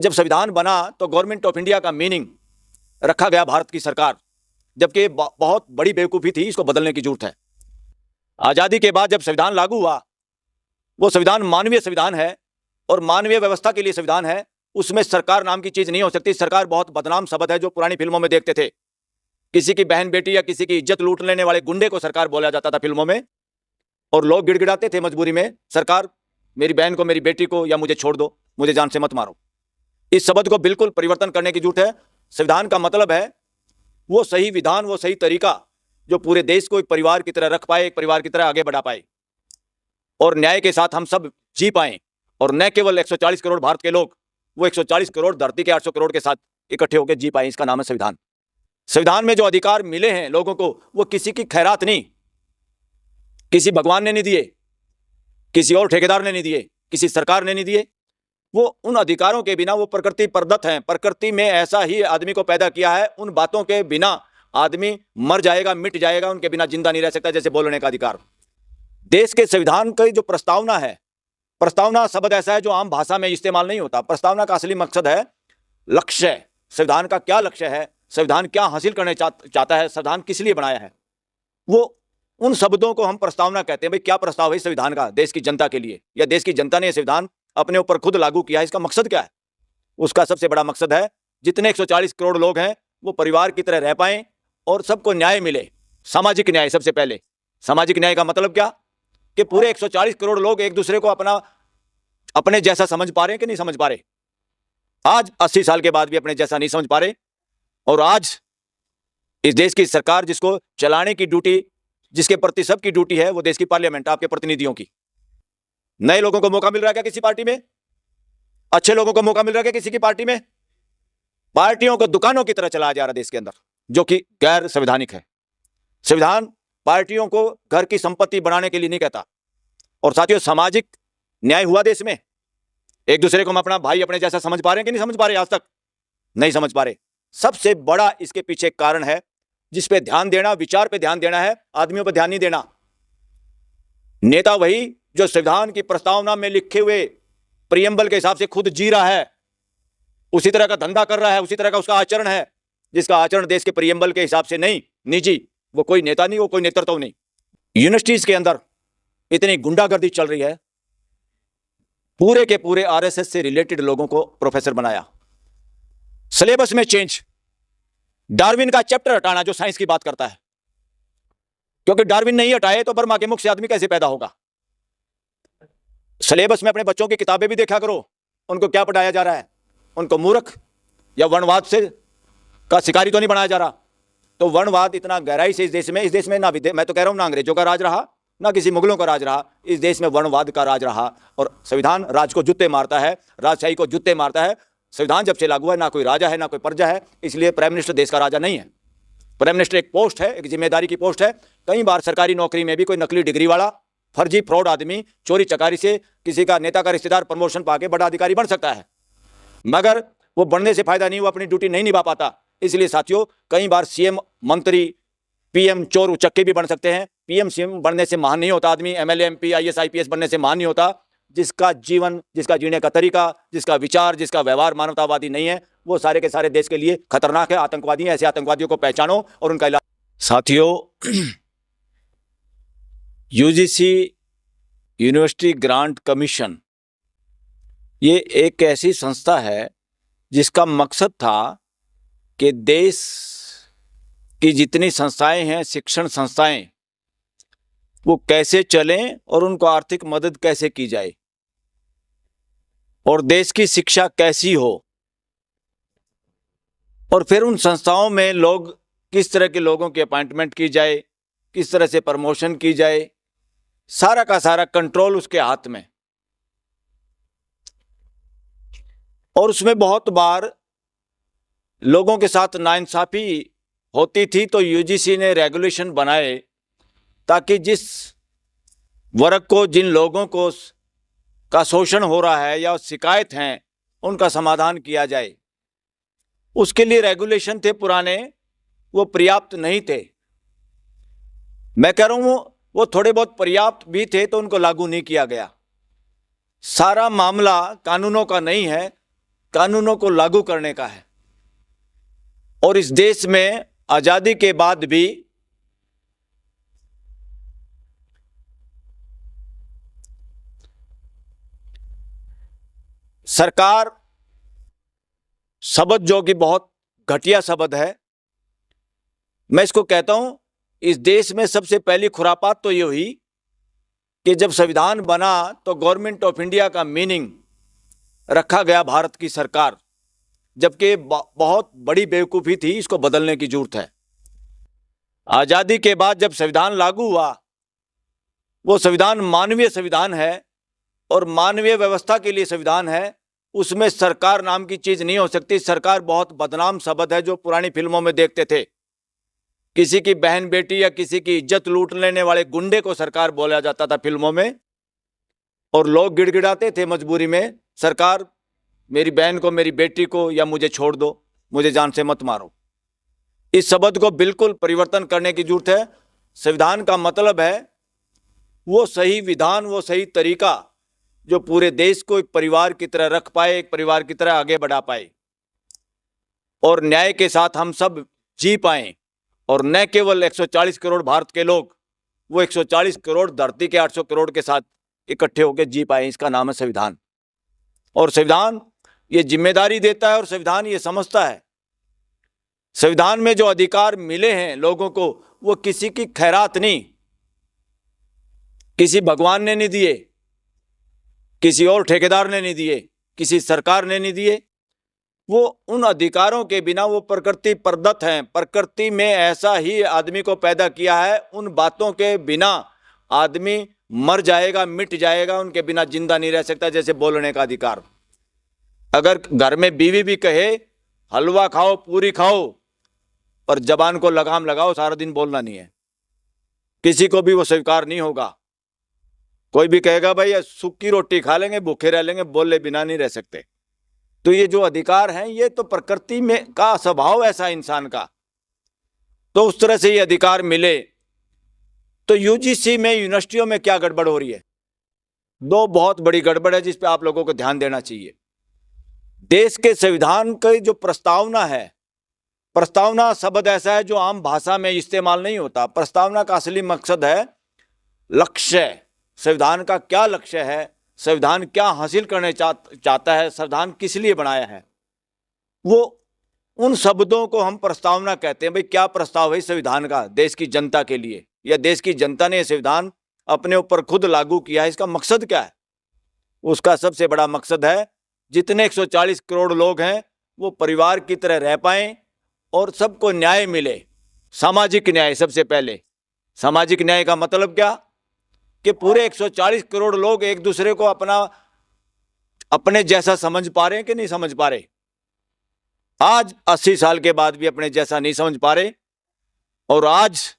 जब संविधान बना तो गवर्नमेंट ऑफ इंडिया का मीनिंग रखा गया भारत की सरकार, जबकि बहुत बड़ी बेवकूफ़ी थी, इसको बदलने की जरूरत है। आज़ादी के बाद जब संविधान लागू हुआ, वो संविधान मानवीय संविधान है और मानवीय व्यवस्था के लिए संविधान है। उसमें सरकार नाम की चीज़ नहीं हो सकती। सरकार बहुत बदनाम शब्द है जो पुरानी फिल्मों में देखते थे। किसी की बहन बेटी या किसी की इज्जत लूट लेने वाले गुंडे को सरकार बोला जाता था फिल्मों में, और लोग गिड़गिड़ाते थे मजबूरी में, सरकार मेरी बहन को, मेरी बेटी को, या मुझे छोड़ दो, मुझे जान से मत मारो। इस शब्द को बिल्कुल परिवर्तन करने की जरूरत है। संविधान का मतलब है वो सही विधान, वो सही तरीका जो पूरे देश को एक परिवार की तरह रख पाए, एक परिवार की तरह आगे बढ़ा पाए और न्याय के साथ हम सब जी पाए, और न केवल 140 करोड़ भारत के लोग, वो 140 करोड़ धरती के 800 करोड़ के साथ इकट्ठे होकर जी पाए। इसका नाम है संविधान। संविधान में जो अधिकार मिले हैं लोगों को, वो किसी की खैरात नहीं, किसी भगवान ने नहीं दिए, किसी और ठेकेदार ने नहीं दिए, किसी सरकार ने नहीं दिए। वो उन अधिकारों के बिना वो प्रकृति प्रदत्त हैं। प्रकृति में ऐसा ही आदमी को पैदा किया है। उन बातों के बिना आदमी मर जाएगा, मिट जाएगा, उनके बिना जिंदा नहीं रह सकता, जैसे बोलने का अधिकार। देश के संविधान की जो प्रस्तावना है, प्रस्तावना शब्द ऐसा है जो आम भाषा में इस्तेमाल नहीं होता। प्रस्तावना का असली मकसद है लक्ष्य। संविधान का क्या लक्ष्य है, संविधान क्या हासिल करने चाहता है, संविधान किस लिए बनाया है, वो उन शब्दों को हम प्रस्तावना कहते हैं। भाई क्या प्रस्ताव है संविधान का देश की जनता के लिए, या देश की जनता ने संविधान अपने ऊपर खुद लागू किया है, इसका मकसद क्या है? उसका सबसे बड़ा मकसद है जितने 140 करोड़ लोग हैं वो परिवार की तरह रह पाएं और सबको न्याय मिले। सामाजिक न्याय सबसे पहले। सामाजिक न्याय का मतलब क्या कि पूरे 140 करोड़ लोग एक दूसरे को अपने जैसा समझ पा रहे हैं कि नहीं समझ पा रहे। आज 80 साल के बाद भी अपने जैसा नहीं समझ पा रहे। और आज इस देश की सरकार जिसको चलाने की ड्यूटी, जिसके प्रति सबकी ड्यूटी है, वो देश की पार्लियामेंट, आपके प्रतिनिधियों की। नए लोगों को मौका मिल रहा है क्या किसी पार्टी में? अच्छे लोगों को मौका मिल रहा है क्या किसी की पार्टी में? पार्टियों को दुकानों की तरह चलाया जा रहा है देश के अंदर, जो कि गैर संवैधानिक है। संविधान पार्टियों को घर की संपत्ति बनाने के लिए नहीं कहता। और साथियों, सामाजिक न्याय हुआ देश में? एक दूसरे को हम अपना भाई, अपने जैसा समझ पा रहे हैं कि नहीं समझ पा रहे? आज तक नहीं समझ पा रहे। सबसे बड़ा इसके पीछे कारण है, जिस पे ध्यान देना, विचार पे ध्यान देना है, आदमियों पर ध्यान नहीं देना। नेता वही जो संविधान की प्रस्तावना में लिखे हुए प्रियम्बल के हिसाब से खुद जी रहा है, उसी तरह का धंधा कर रहा है, उसी तरह का उसका आचरण है, जिसका आचरण देश के प्रियम्बल के हिसाब से नहीं, निजी, वो कोई नेता नहीं, वो कोई नेतृत्व नहीं। यूनिवर्सिटीज के अंदर इतनी गुंडागर्दी चल रही है, पूरे के पूरे आरएसएस से रिलेटेड लोगों को प्रोफेसर बनाया। सिलेबस में चेंज, डार्विन का चैप्टर हटाना जो साइंस की बात करता है, क्योंकि डार्विन नहीं हटाए तो बर्मा के मुख से आदमी कैसे पैदा होगा। सिलेबस में अपने बच्चों की किताबें भी देखा करो, उनको क्या पढ़ाया जा रहा है। उनको मूर्ख या वर्णवाद से का शिकारी तो नहीं बनाया जा रहा। तो वर्णवाद इतना गहराई से इस देश में ना मैं तो कह रहा हूं, ना अंग्रेजों का राज रहा, ना किसी मुगलों का राज रहा, इस देश में वर्णवाद का राज रहा। और संविधान राज को जूते मारता है, राजशाही को जूते मारता है। संविधान जब से लागू है, ना कोई राजा है ना कोई प्रजा है, इसलिए प्राइम मिनिस्टर देश का राजा नहीं है। प्राइम मिनिस्टर एक पोस्ट है, एक जिम्मेदारी की पोस्ट है। कई बार सरकारी नौकरी में भी कोई नकली डिग्री वाला, फर्जी फ्रॉड आदमी चोरी चकारी से किसी का नेता का रिश्तेदार प्रमोशन पाके बड़ा अधिकारी बन सकता है, मगर वो बनने से फायदा नहीं, वो अपनी ड्यूटी नहीं निभा पाता। इसलिए साथियों, कई बार सीएम, मंत्री, पीएम, चोर उचक्के भी बन सकते हैं। पीएम सीएम बनने से महान नहीं होता आदमी, एमएलए, एमपी, आईएएस, आईपीएस बनने से महान नहीं होता। जिसका जीवन, जिसका जीने का तरीका, जिसका विचार, जिसका व्यवहार मानवतावादी नहीं है, वो सारे के सारे देश के लिए खतरनाक है, आतंकवादी है। ऐसे आतंकवादियों को पहचानो और उनका इलाज। साथियों, यूजीसी, यूनिवर्सिटी ग्रांट कमीशन, ये एक ऐसी संस्था है जिसका मकसद था कि देश की जितनी संस्थाएं हैं, शिक्षण संस्थाएं, वो कैसे चलें और उनको आर्थिक मदद कैसे की जाए और देश की शिक्षा कैसी हो, और फिर उन संस्थाओं में लोग, किस तरह के लोगों की अपॉइंटमेंट की जाए, किस तरह से प्रमोशन की जाए, सारा का सारा कंट्रोल उसके हाथ में। और उसमें बहुत बार लोगों के साथ नाइंसाफी होती थी, तो यूजीसी ने रेगुलेशन बनाए ताकि जिस वर्ग को, जिन लोगों को का शोषण हो रहा है या शिकायत हैं, उनका समाधान किया जाए। उसके लिए रेगुलेशन थे पुराने, वो पर्याप्त नहीं थे। मैं कह रहा हूं वो थोड़े बहुत पर्याप्त भी थे तो उनको लागू नहीं किया गया। सारा मामला कानूनों का नहीं है, कानूनों को लागू करने का है। और इस देश में आजादी के बाद भी सरकार शब्द जो कि बहुत घटिया शब्द है, मैं इसको कहता हूं, इस देश में सबसे पहली खुरापात तो ये हुई कि जब संविधान बना तो गवर्नमेंट ऑफ इंडिया का मीनिंग रखा गया भारत की सरकार, जबकि बहुत बड़ी बेवकूफ़ी थी, इसको बदलने की जरूरत है। आज़ादी के बाद जब संविधान लागू हुआ, वो संविधान मानवीय संविधान है और मानवीय व्यवस्था के लिए संविधान है, उसमें सरकार नाम की चीज़ नहीं हो सकती। सरकार बहुत बदनाम शब्द है जो पुरानी फिल्मों में देखते थे। किसी की बहन बेटी या किसी की इज्जत लूट लेने वाले गुंडे को सरकार बोला जाता था फिल्मों में, और लोग गिड़गिड़ाते थे मजबूरी में, सरकार मेरी बहन को, मेरी बेटी को, या मुझे छोड़ दो, मुझे जान से मत मारो। इस शब्द को बिल्कुल परिवर्तन करने की जरूरत है। संविधान का मतलब है वो सही विधान, वो सही तरीका जो पूरे देश को एक परिवार की तरह रख पाए, एक परिवार की तरह आगे बढ़ा पाए और न्याय के साथ हम सब जी पाए। और न केवल 140 करोड़ भारत के लोग, वो 140 करोड़ धरती के 800 करोड़ के साथ इकट्ठे होकर जी पाए। इसका नाम है संविधान। और संविधान ये जिम्मेदारी देता है और संविधान ये समझता है, संविधान में जो अधिकार मिले हैं लोगों को, वो किसी की खैरात नहीं, किसी भगवान ने नहीं दिए, किसी और ठेकेदार ने नहीं दिए, किसी सरकार ने नहीं दिए। वो उन अधिकारों के बिना वो प्रकृति प्रदत्त हैं। प्रकृति में ऐसा ही आदमी को पैदा किया है, उन बातों के बिना आदमी मर जाएगा, मिट जाएगा, उनके बिना जिंदा नहीं रह सकता। जैसे बोलने का अधिकार, अगर घर में बीवी भी कहे हलवा खाओ, पूरी खाओ, पर जबान को लगाम लगाओ, सारा दिन बोलना नहीं है, किसी को भी वो स्वीकार नहीं होगा। कोई भी कहेगा भाई सूखी रोटी खा लेंगे, भूखे रह लेंगे, बोले बिना नहीं रह सकते। तो ये जो अधिकार हैं, ये तो प्रकृति में का स्वभाव ऐसा इंसान का, तो उस तरह से ये अधिकार मिले। तो यूजीसी में, यूनिवर्सिटियों में क्या गड़बड़ हो रही है? दो बहुत बड़ी गड़बड़ है जिस पे आप लोगों को ध्यान देना चाहिए। देश के संविधान की जो प्रस्तावना है, प्रस्तावना शब्द ऐसा है जो आम भाषा में इस्तेमाल नहीं होता। प्रस्तावना का असली मकसद है लक्ष्य। संविधान का क्या लक्ष्य है, संविधान क्या हासिल करने चाहता है, संविधान किस लिए बनाया है, वो उन शब्दों को हम प्रस्तावना कहते हैं। भाई क्या प्रस्ताव है संविधान का देश की जनता के लिए, या देश की जनता ने संविधान अपने ऊपर खुद लागू किया है, इसका मकसद क्या है? उसका सबसे बड़ा मकसद है जितने 140 करोड़ लोग हैं वो परिवार की तरह रह पाएं और सबको न्याय मिले। सामाजिक न्याय सबसे पहले। सामाजिक न्याय का मतलब क्या कि पूरे 140 करोड़ लोग एक दूसरे को अपने जैसा समझ पा रहे हैं कि नहीं समझ पा रहे? आज 80 साल के बाद भी अपने जैसा नहीं समझ पा रहे। और आज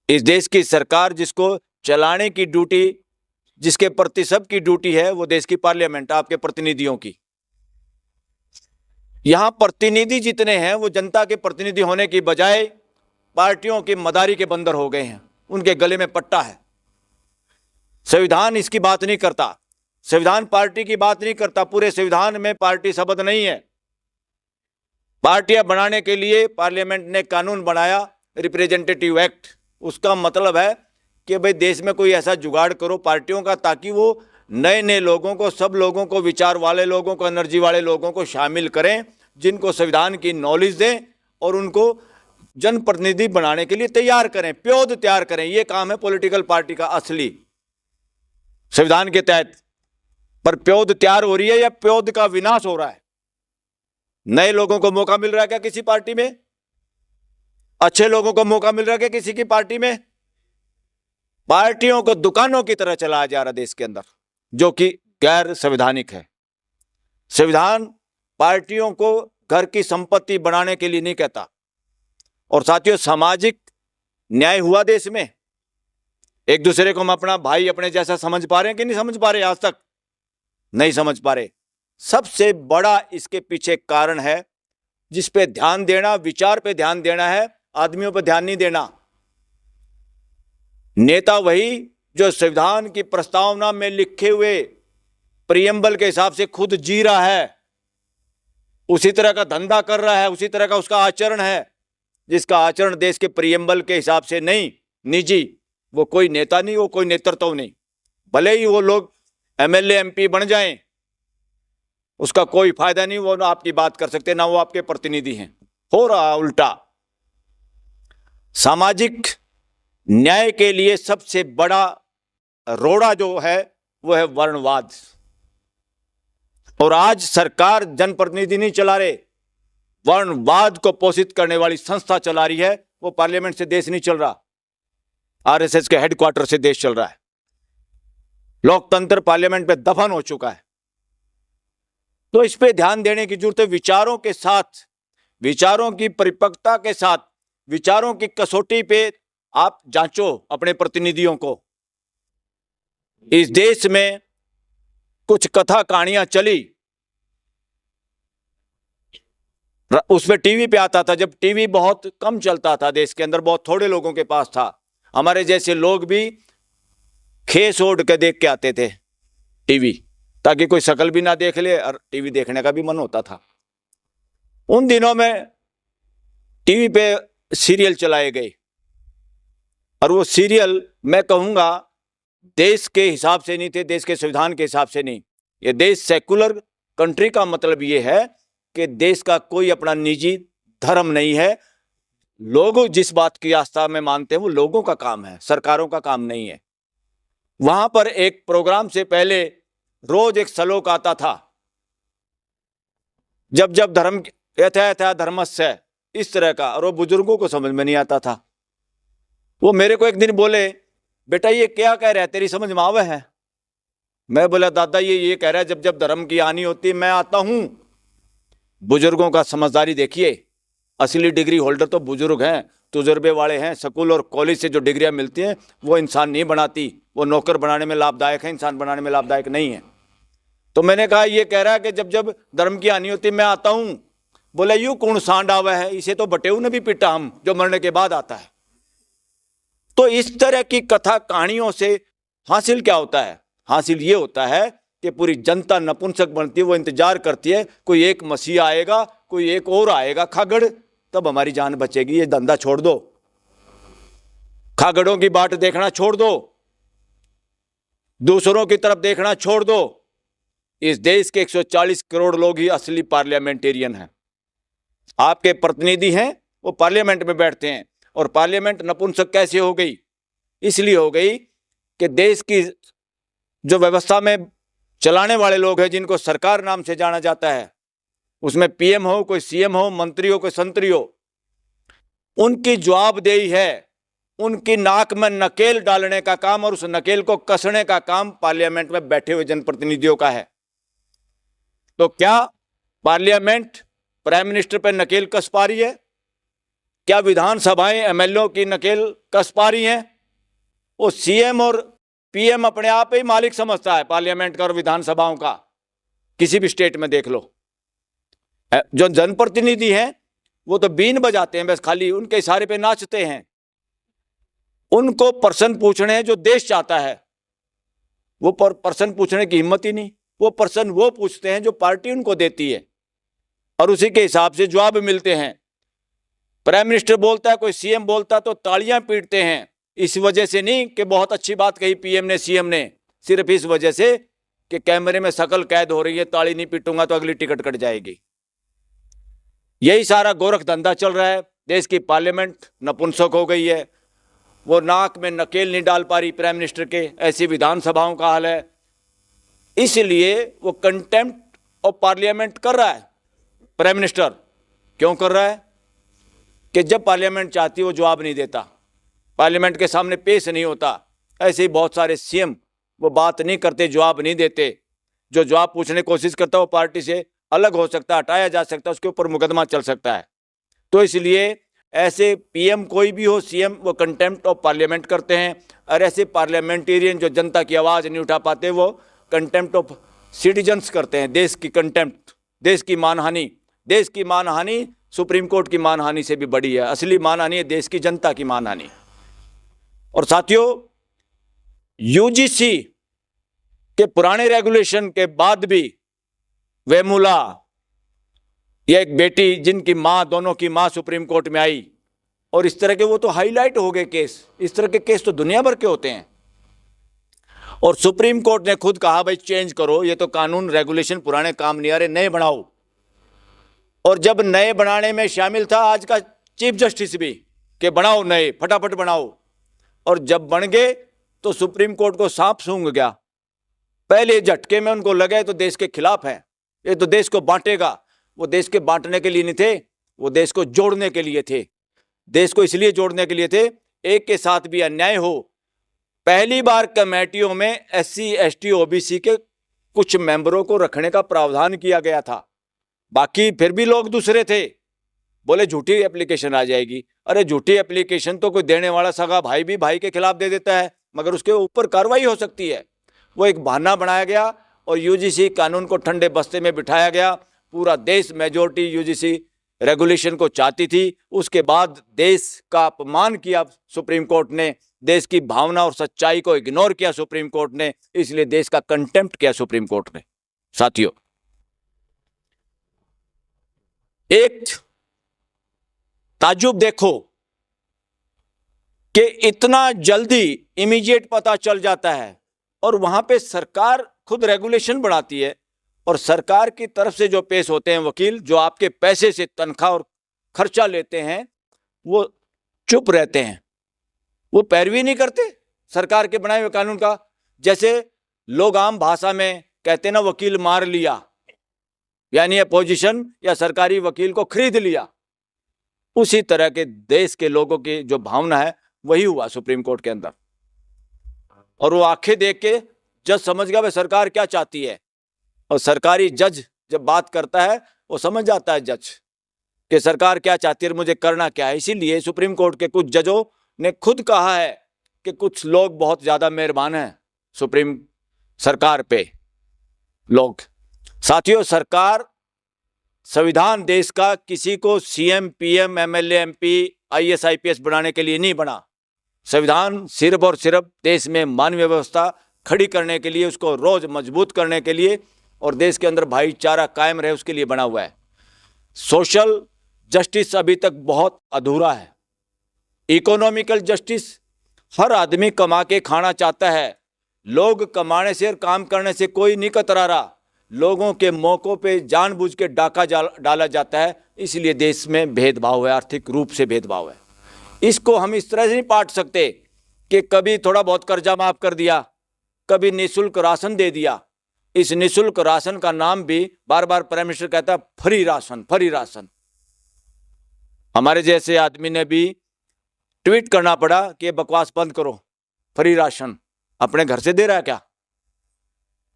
इस देश की सरकार जिसको चलाने की ड्यूटी, जिसके प्रति सबकी ड्यूटी है, वो देश की पार्लियामेंट, आपके प्रतिनिधियों की। यहां प्रतिनिधि जितने हैं वो जनता के प्रतिनिधि होने की बजाय पार्टियों की मदारी के बंदर हो गए हैं, उनके गले में पट्टा है। संविधान इसकी बात नहीं करता, संविधान पार्टी की बात नहीं करता। पूरे संविधान में पार्टी शब्द नहीं है। पार्टियां बनाने के लिए पार्लियामेंट ने कानून बनाया, रिप्रेजेंटेटिव एक्ट। उसका मतलब है कि भाई देश में कोई ऐसा जुगाड़ करो पार्टियों का, ताकि वो नए नए लोगों को, सब लोगों को, विचार वाले लोगों को, एनर्जी वाले लोगों को शामिल करें, जिनको संविधान की नॉलेज दें और उनको जनप्रतिनिधि बनाने के लिए तैयार करें, प्योद तैयार करें। ये काम है पॉलिटिकल पार्टी का असली, संविधान के तहत। पर प्योद तैयार हो रही है या प्योद का विनाश हो रहा है? नए लोगों को मौका मिल रहा है क्या किसी पार्टी में? अच्छे लोगों को मौका मिल रहा है क्या किसी की पार्टी में? पार्टियों को दुकानों की तरह चलाया जा रहा है देश के अंदर, जो कि गैर संवैधानिक है। संविधान पार्टियों को घर की संपत्ति बनाने के लिए नहीं कहता। और साथियों, सामाजिक न्याय हुआ देश में? एक दूसरे को हम अपना भाई, अपने जैसा समझ पा रहे हैं कि नहीं समझ पा रहे? आज तक नहीं समझ पा रहे। सबसे बड़ा इसके पीछे कारण है, जिस पे ध्यान देना, विचार पे ध्यान देना है, आदमियों पे ध्यान नहीं देना। नेता वही जो संविधान की प्रस्तावना में लिखे हुए प्रियम्बल के हिसाब से खुद जी रहा है, उसी तरह का धंधा कर रहा है, उसी तरह का उसका आचरण है, जिसका आचरण देश के प्रियम्बल के हिसाब से नहीं, निजी, वो कोई नेता नहीं, वो कोई नेतृत्व नहीं। भले ही वो लोग एमएलए एमपी बन जाएं, उसका कोई फायदा नहीं, वो ना आपकी बात कर सकते, ना वो आपके प्रतिनिधि हैं। हो रहा उल्टा। सामाजिक न्याय के लिए सबसे बड़ा रोड़ा जो है वो है वर्णवाद। और आज सरकार जनप्रतिनिधि नहीं चला रहे, वर्णवाद को पोषित करने वाली संस्था चला रही है। वो पार्लियामेंट से देश नहीं चल रहा, आरएसएस के हेडक्वार्टर से देश चल रहा है। लोकतंत्र पार्लियामेंट पे दफन हो चुका है। तो इस पे ध्यान देने की जरूरत है। विचारों के साथ, विचारों की परिपक्वता के साथ, विचारों की कसौटी पे आप जांचो अपने प्रतिनिधियों को। इस देश में कुछ कथा कहानियां चली, उसमें टीवी पे आता था, जब टीवी बहुत कम चलता था देश के अंदर, बहुत थोड़े लोगों के पास था। हमारे जैसे लोग भी खेस ओढ़ के देख के आते थे टीवी, ताकि कोई शक्ल भी ना देख ले, और टीवी देखने का भी मन होता था। उन दिनों में टीवी पे सीरियल चलाए गए, और वो सीरियल मैं कहूंगा देश के हिसाब से नहीं थे, देश के संविधान के हिसाब से नहीं। ये देश सेकुलर कंट्री का मतलब ये है कि देश का कोई अपना निजी धर्म नहीं है। लोग जिस बात की आस्था में मानते हैं वो लोगों का काम है, सरकारों का काम नहीं है। वहां पर एक प्रोग्राम से पहले रोज एक श्लोक आता था, जब जब धर्म यथा यथा धर्मस्य, इस तरह का, और वो बुजुर्गों को समझ में नहीं आता था। वो मेरे को एक दिन बोले, बेटा ये क्या कह रहा है, तेरी समझ में आवे है? मैं बोला, दादा ये कह रहा है जब जब धर्म की हानि होती है मैं आता हूं। बुजुर्गों का समझदारी देखिए, असली डिग्री होल्डर तो बुजुर्ग हैं, तजुर्बे वाले हैं। स्कूल और कॉलेज से जो डिग्रियां मिलती हैं वो इंसान नहीं बनाती, वो नौकर बनाने में लाभदायक है, इंसान बनाने में लाभदायक नहीं है। तो मैंने कहा ये कह रहा है कि जब जब धर्म की हानि होती है मैं आता हूं। बोले यूं कौन सांड आवा है, इसे तो बटेऊ ने भी पीटा हम, जो मरने के बाद आता है। तो इस तरह की कथा कहानियों से हासिल क्या होता है? हासिल ये होता है कि पूरी जनता नपुंसक बनती है, वो इंतजार करती है कोई एक मसीहा आएगा, कोई एक और आएगा खागड़, तब हमारी जान बचेगी। ये धंधा छोड़ दो, खागड़ों की बाट देखना छोड़ दो, दूसरों की तरफ देखना छोड़ दो। इस देश के 140 करोड़ लोग ही असली पार्लियामेंटेरियन हैं। आपके प्रतिनिधि हैं, वो पार्लियामेंट में बैठते हैं। और पार्लियामेंट नपुंसक कैसे हो गई? इसलिए हो गई कि देश की जो व्यवस्था में चलाने वाले लोग हैं, जिनको सरकार नाम से जाना जाता है, उसमें पीएम हो, कोई सीएम हो, मंत्री हो, कोई संतरी हो, उनकी जवाबदेही है उनकी नाक में नकेल डालने का काम और उस नकेल को कसने का काम पार्लियामेंट में बैठे हुए जनप्रतिनिधियों का है। तो क्या पार्लियामेंट प्राइम मिनिस्टर पर नकेल कस पा रही है? क्या विधानसभाएं एमएलए की नकेल कस पा रही हैं? वो सीएम और पीएम अपने आप ही मालिक समझता है पार्लियामेंट का और विधानसभाओं का। किसी भी स्टेट में देख लो, जो जनप्रतिनिधि हैं वो तो बीन बजाते हैं, बस खाली उनके इशारे पे नाचते हैं। उनको प्रश्न पूछने हैं जो देश चाहता है, वो प्रश्न पूछने की हिम्मत ही नहीं। वो प्रश्न वो पूछते हैं जो पार्टी उनको देती है, और उसी के हिसाब से जवाब मिलते हैं। प्राइम मिनिस्टर बोलता है, कोई सीएम बोलता है तो तालियां पीटते हैं। इस वजह से नहीं कि बहुत अच्छी बात कही पीएम ने, सीएम ने, सिर्फ इस वजह से कि कैमरे में शकल कैद हो रही है, ताली नहीं पीटूंगा तो अगली टिकट कट जाएगी। यही सारा गोरख धंधा चल रहा है। देश की पार्लियामेंट नपुंसक हो गई है, वो नाक में नकेल नहीं डाल पा रही प्राइम मिनिस्टर के। ऐसी विधानसभाओं का हाल है। इसलिए वो कंटेम्प्ट ऑफ पार्लियामेंट कर रहा है प्राइम मिनिस्टर। क्यों कर रहा है? कि जब पार्लियामेंट चाहती है वो जवाब नहीं देता, पार्लियामेंट के सामने पेश नहीं होता। ऐसे ही बहुत सारे सीएम वो बात नहीं करते, जवाब नहीं देते। जो जवाब पूछने की कोशिश करता है वो पार्टी से अलग हो सकता है, हटाया जा सकता है, उसके ऊपर मुकदमा चल सकता है। तो इसलिए ऐसे पीएम कोई भी हो, सीएम, वो कंटेम्प्ट ऑफ पार्लियामेंट करते हैं। और ऐसे पार्लियामेंटेरियन जो जनता की आवाज़ नहीं उठा पाते, वो कंटेम्प्ट ऑफ सिटीजन्स करते हैं। देश की कंटेम्प्ट, देश की मानहानि। देश की मानहानि सुप्रीम कोर्ट की मानहानि से भी बड़ी है। असली मानहानि है देश की जनता की मानहानि। और साथियों, यूजीसी के पुराने रेगुलेशन के बाद भी वेमुला या एक बेटी जिनकी माँ, दोनों की माँ सुप्रीम कोर्ट में आई, और इस तरह के वो तो हाईलाइट हो गए केस। इस तरह के केस तो दुनिया भर के होते हैं। और सुप्रीम कोर्ट ने खुद कहा भाई चेंज करो, ये तो कानून रेगुलेशन पुराने काम नहीं आ रहे, नए बनाओ। और जब नए बनाने में शामिल था आज का चीफ जस्टिस भी, कि बनाओ नए, फटाफट बनाओ। और जब बन गए तो सुप्रीम कोर्ट को सांप सूंघ गया। पहले झटके में उनको लगे तो देश के खिलाफ है, ये तो देश को बांटेगा। वो देश के बांटने के लिए नहीं थे, वो देश को जोड़ने के लिए थे। देश को इसलिए जोड़ने के लिए थे, एक के साथ भी अन्याय हो। पहली बार कमेटियों में SC ST OBC के कुछ मेंबरों को रखने का प्रावधान किया गया था। बाकी फिर भी लोग दूसरे थे, बोले झूठी एप्लीकेशन आ जाएगी। अरे झूठी एप्लीकेशन तो कोई देने वाला सगा भाई भी भाई के खिलाफ दे देता है, मगर उसके ऊपर कार्रवाई हो सकती है। वो एक बहाना बनाया गया और UGC कानून को ठंडे बस्ते में बिठाया गया। पूरा देश मेजोरिटी UGC रेगुलेशन को चाहती थी। उसके बाद देश का अपमान किया सुप्रीम कोर्ट ने, देश की भावना और सच्चाई को इग्नोर किया सुप्रीम कोर्ट ने, इसलिए देश का कंटेम्प्ट किया सुप्रीम कोर्ट ने। साथियों, एक ताज्जुब देखो कि इतना जल्दी इमीडिएट पता चल जाता है, और वहां पे सरकार खुद रेगुलेशन बनाती है, और सरकार की तरफ से जो पेश होते हैं वकील, जो आपके पैसे से तनख्वाह और खर्चा लेते हैं, वो चुप रहते हैं, वो पैरवी नहीं करते सरकार के बनाए हुए कानून का। जैसे लोग आम भाषा में कहते हैं ना, वकील मार लिया, यानी अपोजिशन या सरकारी वकील को खरीद लिया। उसी तरह के देश के लोगों की जो भावना है वही हुआ सुप्रीम कोर्ट के अंदर। और वो आंखें देख के जज समझ गया भाई सरकार क्या चाहती है, और सरकारी जज जब बात करता है वो समझ जाता है जज कि सरकार क्या चाहती है, मुझे करना क्या है। इसीलिए सुप्रीम कोर्ट के कुछ जजों ने खुद कहा है कि कुछ लोग बहुत ज्यादा मेहरबान हैं सुप्रीम सरकार पे लोग। साथियों, सरकार, संविधान देश का किसी को CM PM MLA MP IAS IPS बनाने के लिए नहीं बना। संविधान सिर्फ और सिर्फ देश में मानवीय व्यवस्था खड़ी करने के लिए, उसको रोज मजबूत करने के लिए, और देश के अंदर भाईचारा कायम रहे उसके लिए बना हुआ है। सोशल जस्टिस अभी तक बहुत अधूरा है। इकोनॉमिकल जस्टिस, हर आदमी कमा के खाना चाहता है। लोग कमाने से और काम करने से कोई नहीं कतरा रहा। लोगों के मौकों पे जानबूझ के डाका डाला जाता है, इसलिए देश में भेदभाव है, आर्थिक रूप से भेदभाव है। इसको हम इस तरह से नहीं पाट सकते कि कभी थोड़ा बहुत कर्जा माफ कर दिया, कभी निःशुल्क राशन दे दिया। इस निःशुल्क राशन का नाम भी बार बार प्राइम मिनिस्टर कहता है फ्री राशन, फ्री राशन। हमारे जैसे आदमी ने भी ट्वीट करना पड़ा कि बकवास बंद करो, फ्री राशन अपने घर से दे रहा है क्या?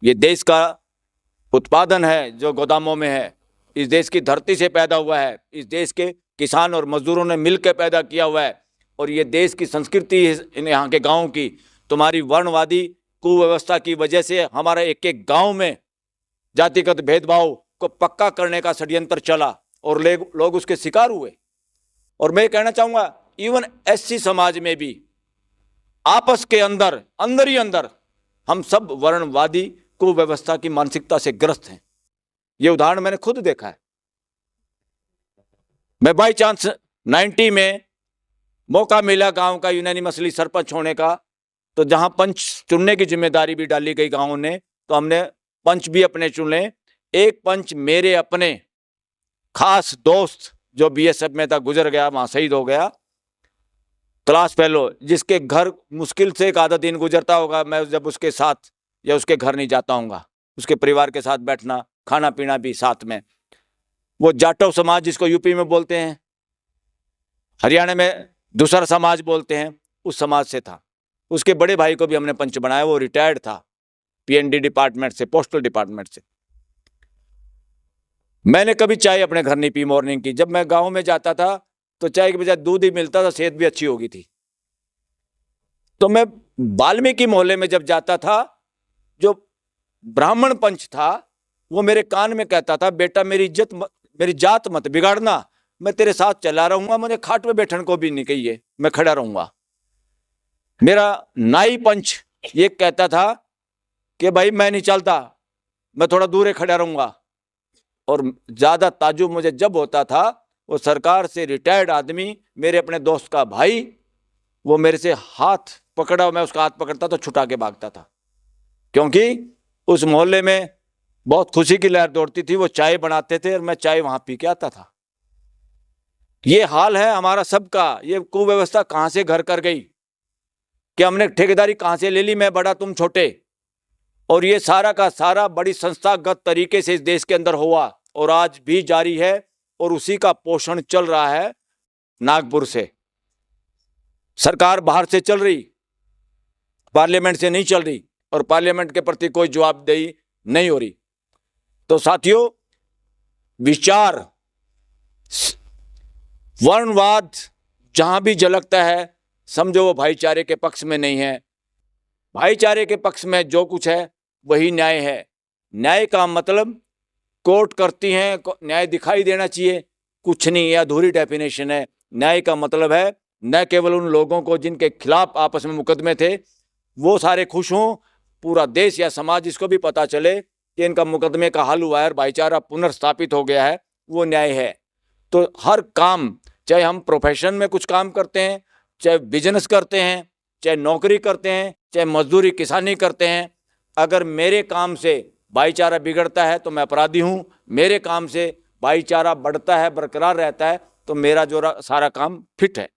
ये देश का उत्पादन है जो गोदामों में है, इस देश की धरती से पैदा हुआ है, इस देश के किसान और मजदूरों ने मिलकर पैदा किया हुआ है, और ये देश की संस्कृति है यहाँ के गाँव की। तुम्हारी वर्णवादी कुव्यवस्था की वजह से हमारा एक एक गांव में जातिगत भेदभाव को पक्का करने का षड्यंत्र चला और लोग उसके शिकार हुए। और मैं कहना चाहूंगा इवन SC समाज में भी आपस के अंदर ही अंदर हम सब वर्णवादी कुव्यवस्था की मानसिकता से ग्रस्त हैं। ये उदाहरण मैंने खुद देखा है। मैं बाई चांस 90 में मौका मिला गांव का यूनानिमसली सरपंच होने का, तो जहां पंच चुनने की जिम्मेदारी भी डाली गई गांव ने, तो हमने पंच भी अपने चुने। एक पंच मेरे अपने खास दोस्त जो BSF में था, गुजर गया, वहां शहीद हो गया, क्लास फेलो, जिसके घर मुश्किल से एक आधा दिन गुजरता होगा मैं जब उसके साथ या उसके घर नहीं जाता हूँगा, उसके परिवार के साथ बैठना, खाना पीना भी साथ में। वो जाटव समाज जिसको यूपी में बोलते हैं, हरियाणा में दूसरा समाज बोलते हैं, उस समाज से था। उसके बड़े भाई को भी हमने पंच बनाया, वो रिटायर्ड था PND डिपार्टमेंट से, पोस्टल डिपार्टमेंट से। मैंने कभी चाय अपने घर नहीं पी मॉर्निंग की। जब मैं गांव में जाता था तो चाय के बजाय दूध ही मिलता था, सेहत भी अच्छी होगी थी। तो मैं वाल्मीकि मोहल्ले में जब जाता था, जो ब्राह्मण पंच था वो मेरे कान में कहता था, बेटा मेरी जात मत बिगाड़ना, मैं तेरे साथ चला रहूंगा, मुझे खाट में बैठने को भी नहीं कहिए, मैं खड़ा रहूंगा। मेरा नाई पंच ये कहता था कि भाई मैं नहीं चलता, मैं थोड़ा दूर खड़ा रहूंगा। और ज़्यादा ताज्जुब मुझे जब होता था, वो सरकार से रिटायर्ड आदमी, मेरे अपने दोस्त का भाई, वो मेरे से हाथ पकड़ा, मैं उसका हाथ पकड़ता तो छुटा के भागता था, क्योंकि उस मोहल्ले में बहुत खुशी की लहर दौड़ती थी। वो चाय बनाते थे और मैं चाय वहां पी के आता था। ये हाल है हमारा सबका। ये कुव्यवस्था कहां से घर कर गई कि हमने ठेकेदारी कहां से ले ली, मैं बड़ा तुम छोटे, और ये सारा का सारा बड़ी संस्थागत तरीके से इस देश के अंदर हुआ और आज भी जारी है, और उसी का पोषण चल रहा है नागपुर से। सरकार बाहर से चल रही, पार्लियामेंट से नहीं चल रही, और पार्लियामेंट के प्रति कोई जवाबदेही नहीं हो रही। तो साथियों, विचार वर्णवाद जहां भी झलकता है, समझो वो भाईचारे के पक्ष में नहीं है। भाईचारे के पक्ष में जो कुछ है वही न्याय है। न्याय का मतलब कोर्ट करती हैं, न्याय दिखाई देना चाहिए, कुछ नहीं, यह अधूरी डेफिनेशन है। न्याय का मतलब है न केवल उन लोगों को जिनके खिलाफ आपस में मुकदमे थे वो सारे खुश हों, पूरा देश या समाज इसको भी पता चले कि इनका मुकदमे का हल हुआ है और भाईचारा पुनर्स्थापित हो गया है, वो न्याय है। तो हर काम, चाहे हम प्रोफेशन में कुछ काम करते हैं, चाहे बिजनेस करते हैं, चाहे नौकरी करते हैं, चाहे मजदूरी किसानी करते हैं, अगर मेरे काम से भाईचारा बिगड़ता है तो मैं अपराधी हूँ, मेरे काम से भाईचारा बढ़ता है, बरकरार रहता है, तो मेरा जो सारा काम फिट है।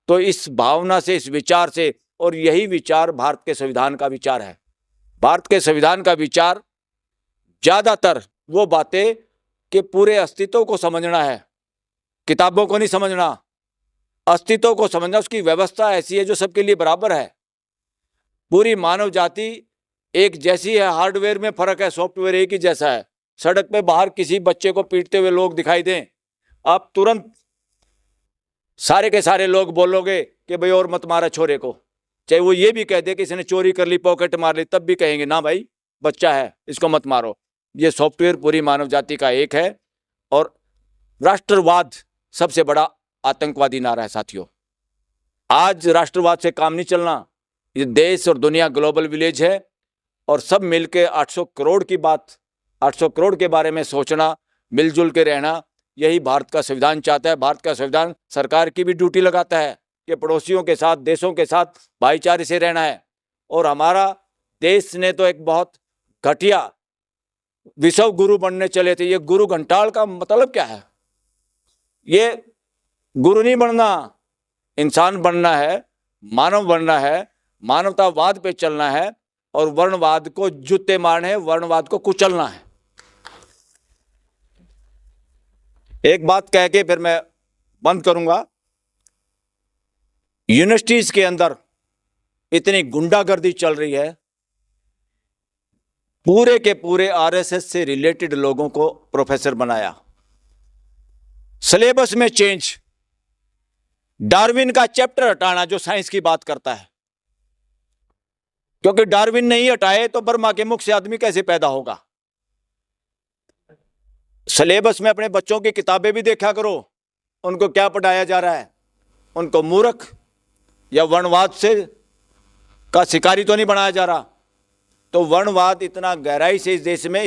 तो इस भावना से, इस विचार से, और यही विचार भारत के संविधान का विचार है। भारत के संविधान का विचार ज़्यादातर वो बातें कि पूरे अस्तित्व को समझना है, किताबों को नहीं समझना, अस्तित्व को समझना। उसकी व्यवस्था ऐसी है जो सबके लिए बराबर है। पूरी मानव जाति एक जैसी है, हार्डवेयर में फर्क है, सॉफ्टवेयर एक ही जैसा है। सड़क पे बाहर किसी बच्चे को पीटते हुए लोग दिखाई दें, आप तुरंत सारे के सारे लोग बोलोगे कि भाई और मत मारा छोरे को। चाहे वो ये भी कह दे कि इसने चोरी कर ली, पॉकेट मार ली, तब भी कहेंगे ना भाई बच्चा है, इसको मत मारो। ये सॉफ्टवेयर पूरी मानव जाति का एक है। और राष्ट्रवाद सबसे बड़ा आतंकवादी नारा है साथियों। आज राष्ट्रवाद से काम नहीं चलना। ये देश और दुनिया ग्लोबल विलेज है, और सब मिलके 800 करोड़ की बात, 800 करोड़ के बारे में सोचना, मिलजुल के रहना, यही भारत का संविधान चाहता है। भारत का संविधान सरकार की भी ड्यूटी लगाता है कि पड़ोसियों के साथ, देशों के साथ भाईचारे से रहना है। और हमारा देश ने तो एक बहुत घटिया विश्व गुरु बनने चले थे। ये गुरु घंटाल का मतलब क्या है? ये गुरु नहीं बनना, इंसान बनना है, मानव बनना है, मानवतावाद पे चलना है, और वर्णवाद को जूते मारने हैं, वर्णवाद को कुचलना है। एक बात कह के फिर मैं बंद करूंगा। यूनिवर्सिटीज के अंदर इतनी गुंडागर्दी चल रही है, पूरे के पूरे आरएसएस से रिलेटेड लोगों को प्रोफेसर बनाया, सिलेबस में चेंज, डार्विन का चैप्टर हटाना जो साइंस की बात करता है, क्योंकि डार्विन नहीं हटाए तो बर्मा के मुख से आदमी कैसे पैदा होगा। सिलेबस में अपने बच्चों की किताबें भी देखा करो, उनको क्या पढ़ाया जा रहा है। उनको मूर्ख या वर्णवाद से का शिकारी तो नहीं बनाया जा रहा। तो वर्णवाद इतना गहराई से इस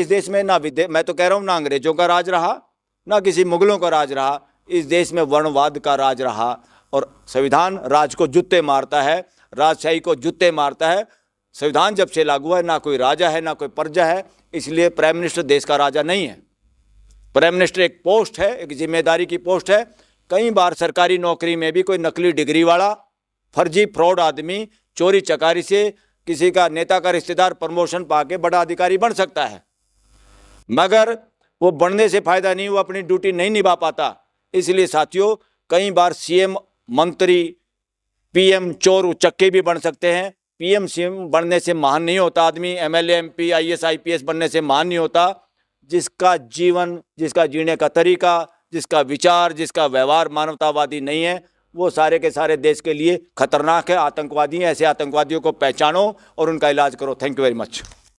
देश में ना मैं तो कह रहा हूं ना अंग्रेजों का राज रहा, ना किसी मुगलों का राज रहा, इस देश में वर्णवाद का राज रहा। और संविधान राज को जूते मारता है, राजशाही को जूते मारता है। संविधान जब से लागू है, ना कोई राजा है ना कोई प्रजा है, इसलिए प्राइम मिनिस्टर देश का राजा नहीं है। प्राइम मिनिस्टर एक पोस्ट है, एक जिम्मेदारी की पोस्ट है। कई बार सरकारी नौकरी में भी कोई नकली डिग्री वाला, फर्जी फ्रॉड आदमी चोरी चकारी से किसी का नेता का रिश्तेदार प्रमोशन पाके बड़ा अधिकारी बन सकता है, मगर वो बनने से फायदा नहीं, वो अपनी ड्यूटी नहीं निभा पाता। इसलिए साथियों, कई बार सीएम, मंत्री, पीएम चोर उचक्के भी बन सकते हैं। पीएम सीएम बनने से महान नहीं होता आदमी, एमएलए एमपी आईएएस आईपीएस बनने से महान नहीं होता। जिसका जीवन, जिसका जीने का तरीका, जिसका विचार, जिसका व्यवहार मानवतावादी नहीं है, वो सारे के सारे देश के लिए खतरनाक है, आतंकवादी हैं। ऐसे आतंकवादियों को पहचानो और उनका इलाज करो। Thank you very much.